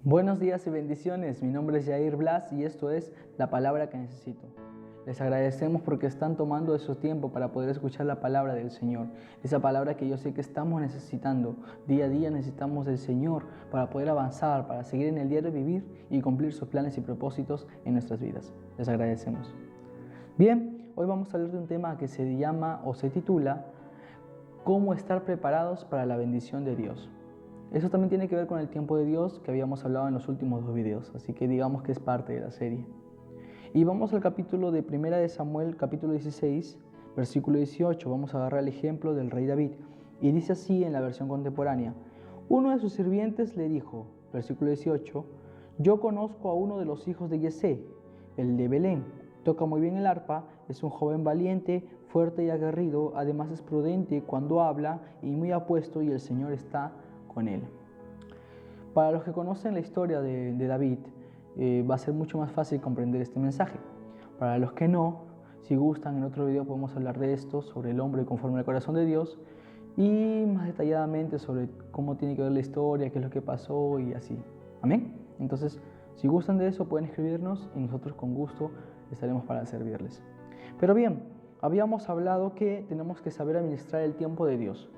Buenos días y bendiciones, mi nombre es Jair Blas y esto es La Palabra que Necesito. Les agradecemos porque están tomando de su tiempo para poder escuchar la palabra del Señor. Esa palabra que yo sé que estamos necesitando. Día a día necesitamos del Señor para poder avanzar, para seguir en el diario vivir y cumplir sus planes y propósitos en nuestras vidas. Les agradecemos. Bien, hoy vamos a hablar de un tema que se llama o se titula ¿Cómo estar preparados para la bendición de Dios? Eso también tiene que ver con el tiempo de Dios que habíamos hablado en los últimos 2 videos, así que digamos que es parte de la serie. Y vamos al capítulo de 1 de Samuel, capítulo 16, versículo 18. Vamos a agarrar el ejemplo del rey David. Y dice así en la versión contemporánea. Uno de sus sirvientes le dijo, versículo 18, yo conozco a uno de los hijos de Yesé, el de Belén. Toca muy bien el arpa, es un joven valiente, fuerte y aguerrido, además es prudente cuando habla y muy apuesto y el Señor está con él. Para los que conocen la historia de David, va a ser mucho más fácil comprender este mensaje. Para los que no, si gustan, en otro video podemos hablar de esto, sobre el hombre conforme al corazón de Dios y más detalladamente sobre cómo tiene que ver la historia, qué es lo que pasó y así. Amén. Entonces, si gustan de eso, pueden escribirnos y nosotros con gusto estaremos para servirles. Pero bien, habíamos hablado que tenemos que saber administrar el tiempo de Dios.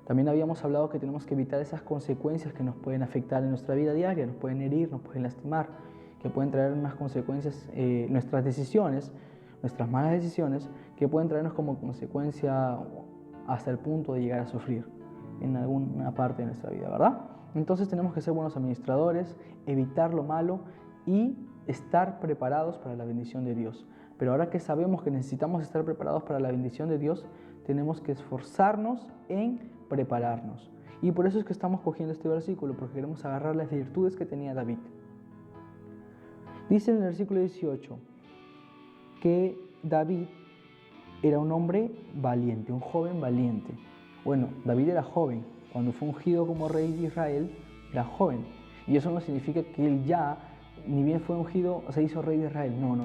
También habíamos hablado que tenemos que evitar esas consecuencias que nos pueden afectar en nuestra vida diaria, nos pueden herir, nos pueden lastimar, que pueden traer unas consecuencias, nuestras decisiones, nuestras malas decisiones, que pueden traernos como consecuencia hasta el punto de llegar a sufrir en alguna parte de nuestra vida, ¿verdad? Entonces tenemos que ser buenos administradores, evitar lo malo y estar preparados para la bendición de Dios. Pero ahora que sabemos que necesitamos estar preparados para la bendición de Dios, tenemos que esforzarnos en prepararnos. Y por eso es que estamos cogiendo este versículo, porque queremos agarrar las virtudes que tenía David. Dice en el versículo 18 que David era un hombre valiente, un joven valiente. Bueno, David era joven. Cuando fue ungido como rey de Israel, era joven. Y eso no significa que él ya, ni bien fue ungido, se hizo rey de Israel. No.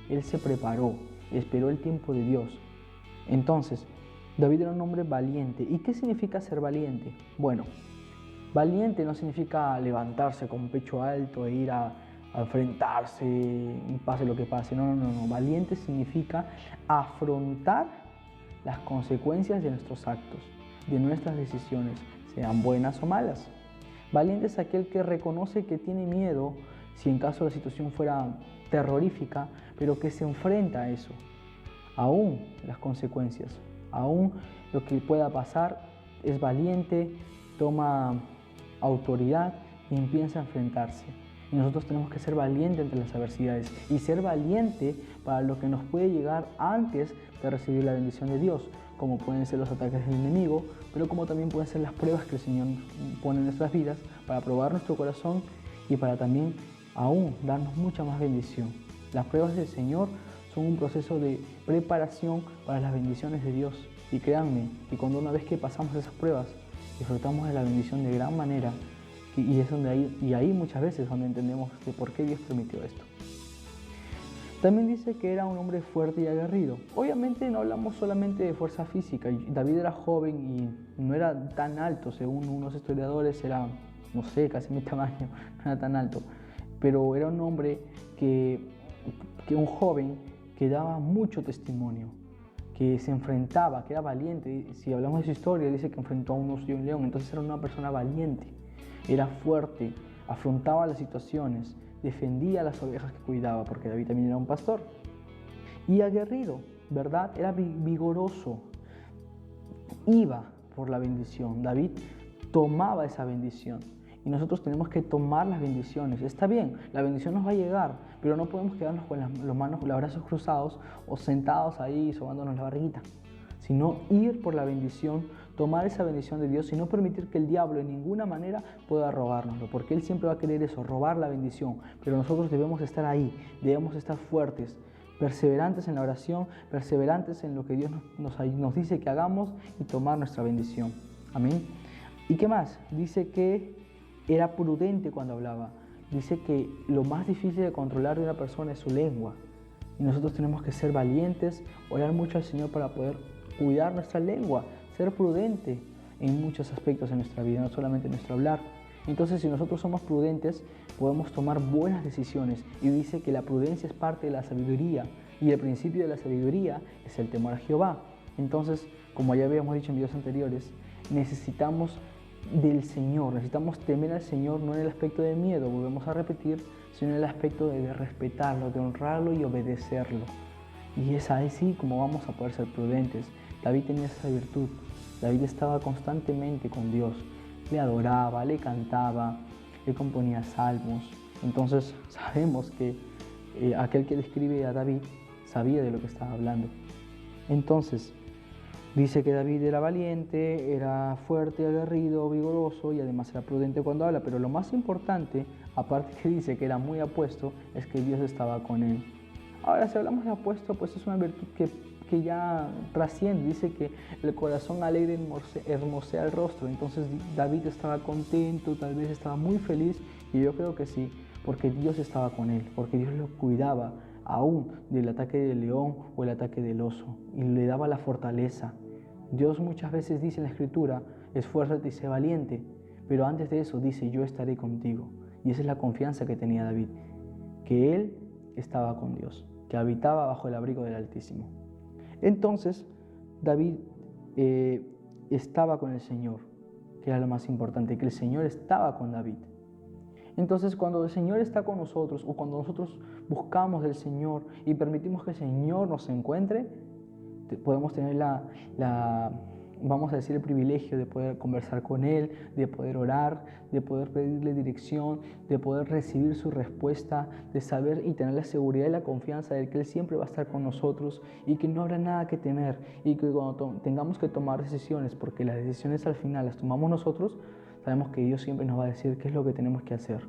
Él se preparó, esperó el tiempo de Dios. Entonces, David era un hombre valiente. ¿Y qué significa ser valiente? Bueno, valiente no significa levantarse con pecho alto e ir a enfrentarse y pase lo que pase. No. Valiente significa afrontar las consecuencias de nuestros actos, de nuestras decisiones, sean buenas o malas. Valiente es aquel que reconoce que tiene miedo si en caso la situación fuera terrorífica, pero que se enfrenta a eso, aún las consecuencias, aún lo que pueda pasar, es valiente, toma autoridad y empieza a enfrentarse. Y nosotros tenemos que ser valientes ante las adversidades y ser valiente para lo que nos puede llegar antes de recibir la bendición de Dios, como pueden ser los ataques del enemigo, pero como también pueden ser las pruebas que el Señor pone en nuestras vidas para probar nuestro corazón y para también aún darnos mucha más bendición. Las pruebas del Señor son un proceso de preparación para las bendiciones de Dios. Y créanme, que cuando una vez que pasamos esas pruebas, disfrutamos de la bendición de gran manera. Y es ahí muchas veces donde entendemos de por qué Dios permitió esto. También dice que era un hombre fuerte y aguerrido. Obviamente no hablamos solamente de fuerza física. David era joven y no era tan alto, según unos historiadores era, no sé, casi mi tamaño, no era tan alto. Pero era un hombre un joven que daba mucho testimonio, que se enfrentaba, que era valiente. Si hablamos de su historia, dice que enfrentó a un oso y un león, entonces era una persona valiente, era fuerte, afrontaba las situaciones, defendía a las ovejas que cuidaba, porque David también era un pastor. Y aguerrido, ¿verdad? Era vigoroso, iba por la bendición. David tomaba esa bendición. Y nosotros tenemos que tomar las bendiciones. Está bien, la bendición nos va a llegar, pero no podemos quedarnos con los brazos cruzados o sentados ahí sobándonos la barriguita, sino ir por la bendición, tomar esa bendición de Dios y no permitir que el diablo en ninguna manera pueda robárnoslo, porque él siempre va a querer eso, robar la bendición. Pero nosotros debemos estar ahí, debemos estar fuertes, perseverantes en la oración, perseverantes en lo que Dios nos dice que hagamos y tomar nuestra bendición. Amén. ¿Y qué más? Dice que era prudente cuando hablaba. Dice que lo más difícil de controlar de una persona es su lengua. Y nosotros tenemos que ser valientes, orar mucho al Señor para poder cuidar nuestra lengua, ser prudente en muchos aspectos de nuestra vida, no solamente en nuestro hablar. Entonces, si nosotros somos prudentes, podemos tomar buenas decisiones. Y dice que la prudencia es parte de la sabiduría. Y el principio de la sabiduría es el temor a Jehová. Entonces, como ya habíamos dicho en videos anteriores, necesitamos del Señor, necesitamos temer al Señor, no en el aspecto de miedo, volvemos a repetir, sino en el aspecto de respetarlo, de honrarlo y obedecerlo. Y es así como vamos a poder ser prudentes. David tenía esa virtud. David estaba constantemente con Dios. Le adoraba, le cantaba, le componía salmos. Entonces sabemos que aquel que describe a David sabía de lo que estaba hablando. Entonces, dice que David era valiente, era fuerte, aguerrido, vigoroso y además era prudente cuando habla. Pero lo más importante, aparte que dice que era muy apuesto, es que Dios estaba con él. Ahora, si hablamos de apuesto, pues es una virtud que ya trasciende. Dice que el corazón alegre hermosea el rostro. Entonces David estaba contento, tal vez estaba muy feliz, y yo creo que sí, porque Dios estaba con él, porque Dios lo cuidaba aún del ataque del león o el ataque del oso, y le daba la fortaleza. Dios muchas veces dice en la Escritura, esfuérzate y sé valiente, pero antes de eso dice, yo estaré contigo. Y esa es la confianza que tenía David, que él estaba con Dios, que habitaba bajo el abrigo del Altísimo. Entonces, David estaba con el Señor, que era lo más importante, que el Señor estaba con David. Entonces, cuando el Señor está con nosotros, o cuando nosotros buscamos del Señor y permitimos que el Señor nos encuentre, podemos tener vamos a decir, el privilegio de poder conversar con Él, de poder orar, de poder pedirle dirección, de poder recibir su respuesta, de saber y tener la seguridad y la confianza de que Él siempre va a estar con nosotros y que no habrá nada que temer, y que cuando tengamos que tomar decisiones, porque las decisiones al final las tomamos nosotros, sabemos que Dios siempre nos va a decir qué es lo que tenemos que hacer,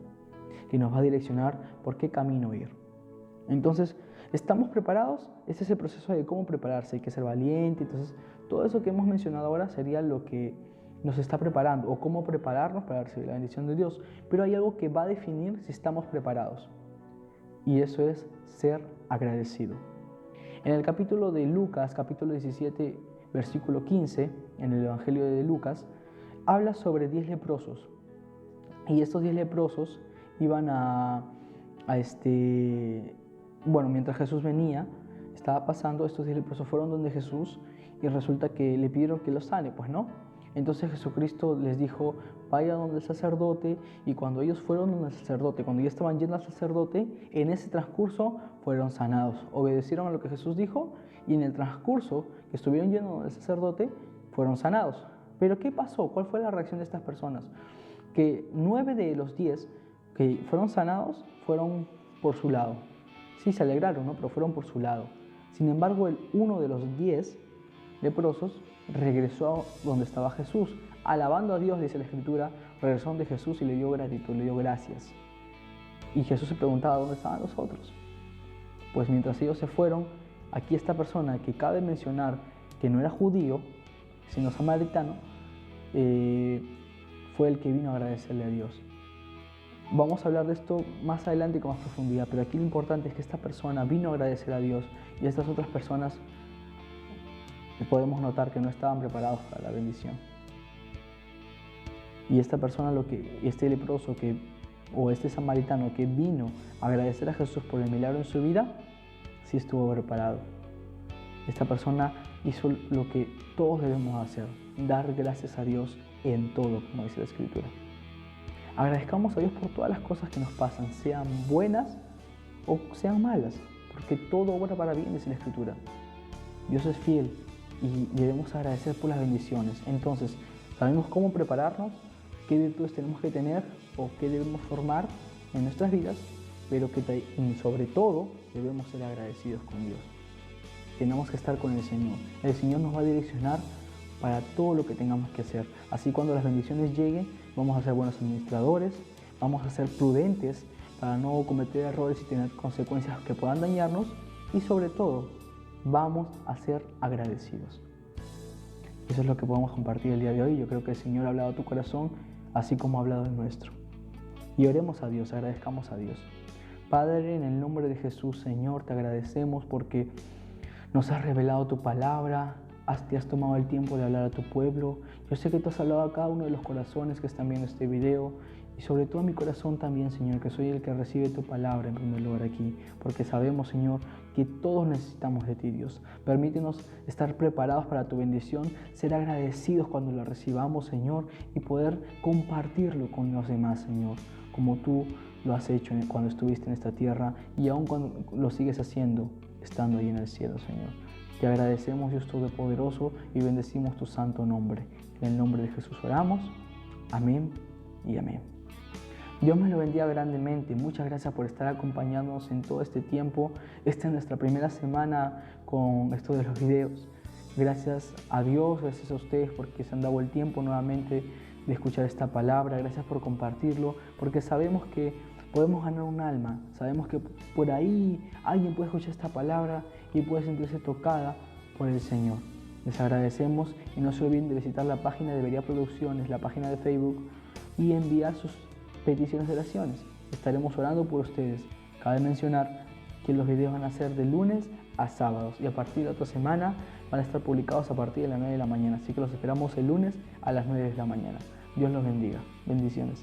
que nos va a direccionar por qué camino ir. Entonces, ¿estamos preparados? Este es el proceso de cómo prepararse. Hay que ser valiente. Entonces, todo eso que hemos mencionado ahora sería lo que nos está preparando, o cómo prepararnos para recibir la bendición de Dios. Pero hay algo que va a definir si estamos preparados, y eso es ser agradecido. En el capítulo de Lucas, capítulo 17, versículo 15, en el Evangelio de Lucas, habla sobre 10 leprosos. Y estos 10 leprosos iban mientras Jesús venía, estaba pasando, estos 10 leprosos fueron donde Jesús, y resulta que le pidieron que los sane, pues no. Entonces Jesucristo les dijo, vaya donde el sacerdote, y cuando ellos fueron donde el sacerdote, cuando ya estaban yendo al sacerdote, en ese transcurso fueron sanados, obedecieron a lo que Jesús dijo, y en el transcurso que estuvieron yendo donde el sacerdote, fueron sanados. Pero ¿qué pasó? ¿Cuál fue la reacción de estas personas? Que 9 de los 10 que fueron sanados fueron por su lado. Sí, se alegraron, ¿no? Pero fueron por su lado. Sin embargo, uno de los 10 leprosos regresó donde estaba Jesús. Alabando a Dios, dice la Escritura, regresó donde Jesús y le dio gratitud, le dio gracias. Y Jesús se preguntaba, ¿dónde estaban los otros? Pues mientras ellos se fueron, aquí esta persona, que cabe mencionar que no era judío, sino samaritano, fue el que vino a agradecerle a Dios. Vamos a hablar de esto más adelante con más profundidad, pero aquí lo importante es que esta persona vino a agradecer a Dios, y estas otras personas podemos notar que no estaban preparados para la bendición. Y esta persona, este leproso o este samaritano que vino a agradecer a Jesús por el milagro en su vida, sí estuvo preparado. Esta persona hizo lo que todos debemos hacer, dar gracias a Dios en todo, como dice la Escritura. Agradezcamos a Dios por todas las cosas que nos pasan, sean buenas o sean malas, porque todo obra para bien, dice la Escritura. Dios es fiel y debemos agradecer por las bendiciones. Entonces, sabemos cómo prepararnos, qué virtudes tenemos que tener o qué debemos formar en nuestras vidas, pero que sobre todo debemos ser agradecidos con Dios. Tenemos que estar con el Señor. El Señor nos va a direccionar para todo lo que tengamos que hacer. Así, cuando las bendiciones lleguen, vamos a ser buenos administradores, vamos a ser prudentes para no cometer errores y tener consecuencias que puedan dañarnos, y sobre todo, vamos a ser agradecidos. Eso es lo que podemos compartir el día de hoy. Yo creo que el Señor ha hablado a tu corazón, así como ha hablado el nuestro. Y oremos a Dios, agradezcamos a Dios. Padre, en el nombre de Jesús, Señor, te agradecemos porque nos has revelado tu palabra, te has tomado el tiempo de hablar a tu pueblo. Yo sé que tú has hablado a cada uno de los corazones que están viendo este video, Y sobre todo en mi corazón también, Señor, que soy el que recibe tu palabra en primer lugar aquí, porque sabemos, Señor, que todos necesitamos de ti, Dios. Permítenos estar preparados para tu bendición, ser agradecidos cuando la recibamos, Señor, y poder compartirlo con los demás, Señor, como tú lo has hecho cuando estuviste en esta tierra y aún cuando lo sigues haciendo, estando ahí en el cielo, Señor. Te agradecemos, Dios Todopoderoso, y bendecimos tu santo nombre. En el nombre de Jesús oramos. Amén y amén. Dios me lo bendiga grandemente. Muchas gracias por estar acompañándonos en todo este tiempo. Esta es nuestra primera semana con esto de los videos. Gracias a Dios, gracias a ustedes porque se han dado el tiempo nuevamente de escuchar esta palabra. Gracias por compartirlo, porque sabemos que podemos ganar un alma. Sabemos que por ahí alguien puede escuchar esta palabra y puede sentirse tocada por el Señor. Les agradecemos y no se olviden de visitar la página de Berea Producciones, la página de Facebook, y enviar sus peticiones de oraciones. Estaremos orando por ustedes. Cabe mencionar que los videos van a ser de lunes a sábados y a partir de otra semana van a estar publicados a partir de las 9 de la mañana. Así que los esperamos el lunes a las 9 de la mañana. Dios los bendiga. Bendiciones.